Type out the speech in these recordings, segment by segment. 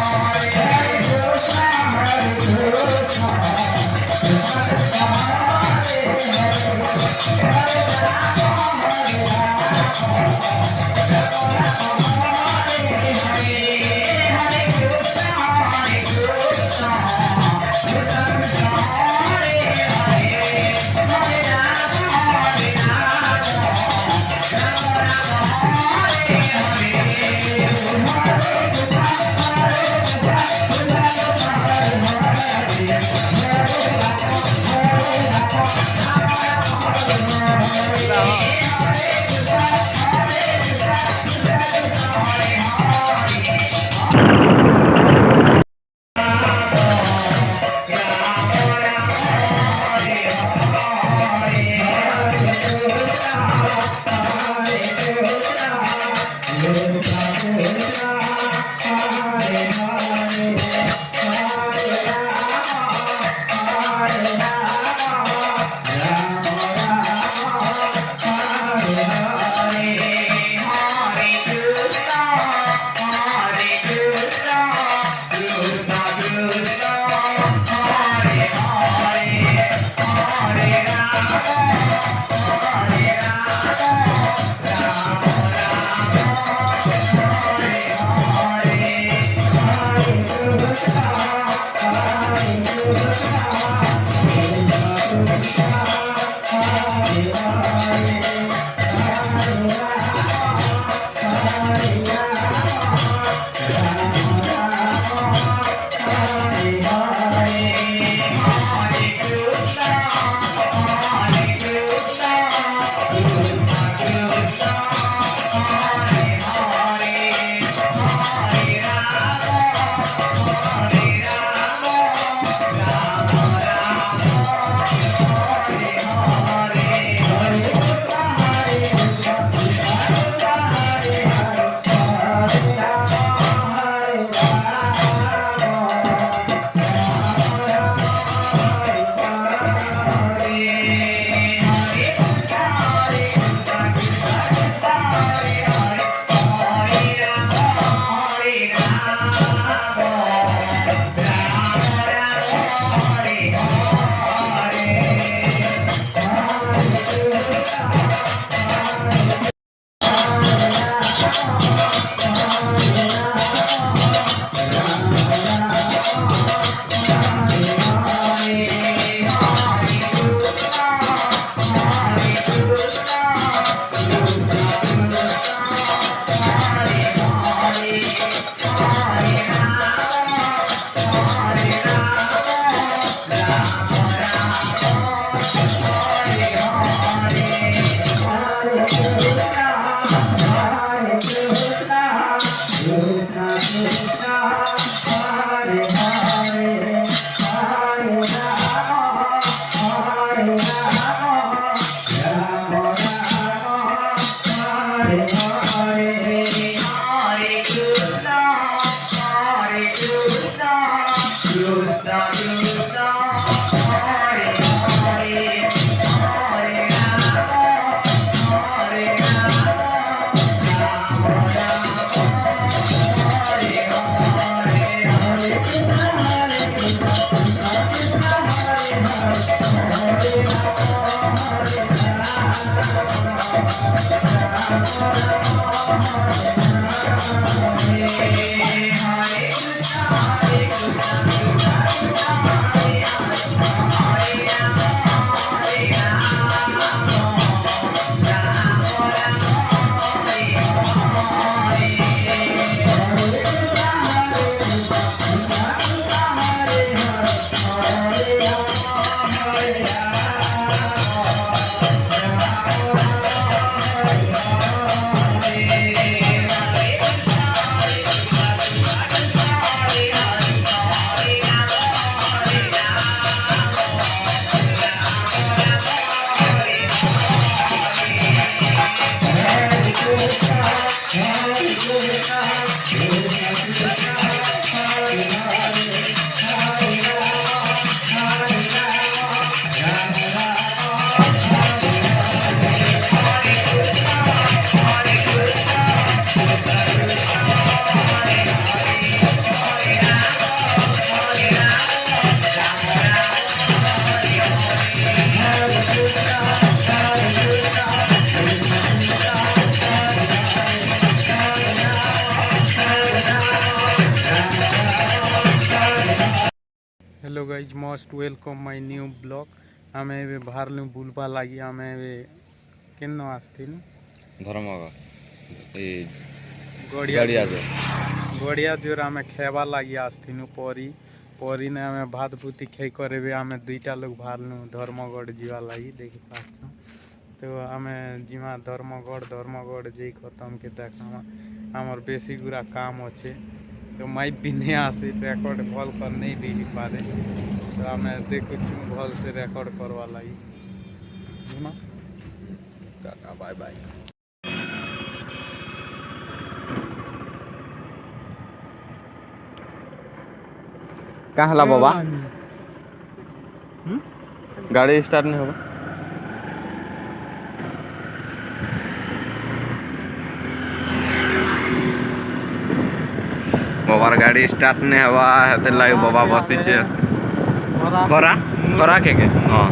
Hare Krishna hello guys most welcome my new blog. आमे एबे बाहरलु बुलबा लागी आमे एबे केन्नो आस्थिनु धर्मगढ़ ए गड़िया गड़िया जोर आमे खेबा लागी आस्थिनु परी ने आमे भात भूति खेई करे बे आमे दुईटा लोग बाहरलु धर्मगढ़ जीवा लागी देखि पाछो। तो आमे जिमा धर्मगढ़ जेई खत्म के देखामा आमर बेसी गुरा काम अच्छे। तो माइक भी नहीं आसे रेकर्ड भल कर नहीं भी पारे। तो आम देखु भल से रेकर्ड करवा लगी। Tata bye bye. क्या हला बाबा गाड़ी स्टार्ट नहीं होगा। बाबार गाड़ी स्टार्ट नहीं हवा है लगे बाबा बसी खरा खरा के हाँ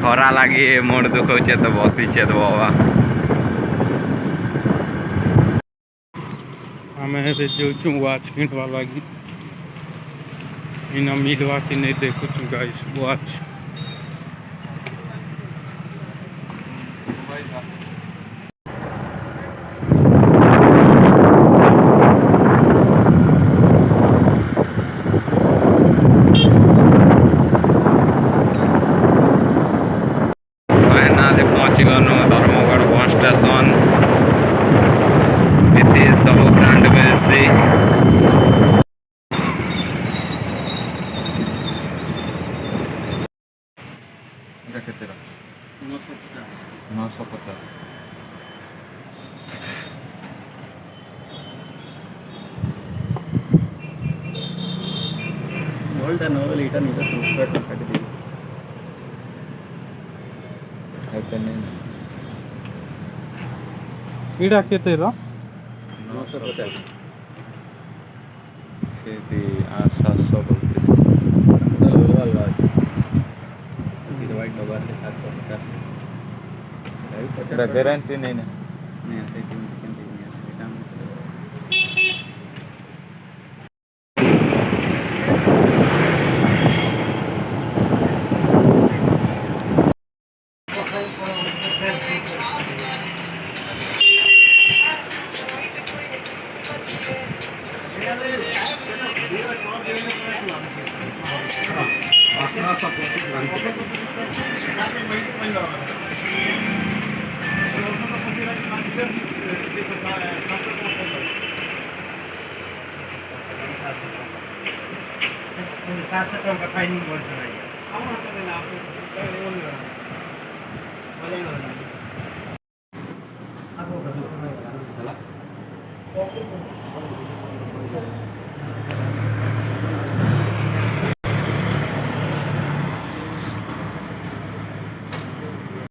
खरा लगी मोड़ दुखो तो बसी तो बाबा आम जो वाच किणवा लगी इन मिलवा कि नहीं देखु गाइस वाच पहुँच गनु धर्मगढ़ बस स्टेशन सब ब्रांड मिलसी केते 950 गोल्डन ओवल इटा नहीं तो शर्ट कट दी इड़ा केते रो 950 सेदी 700 बोलते वाला है वाइट डबल के 750 गारंटी नहीं ना नहीं ऐसे नहीं ऐसे काम का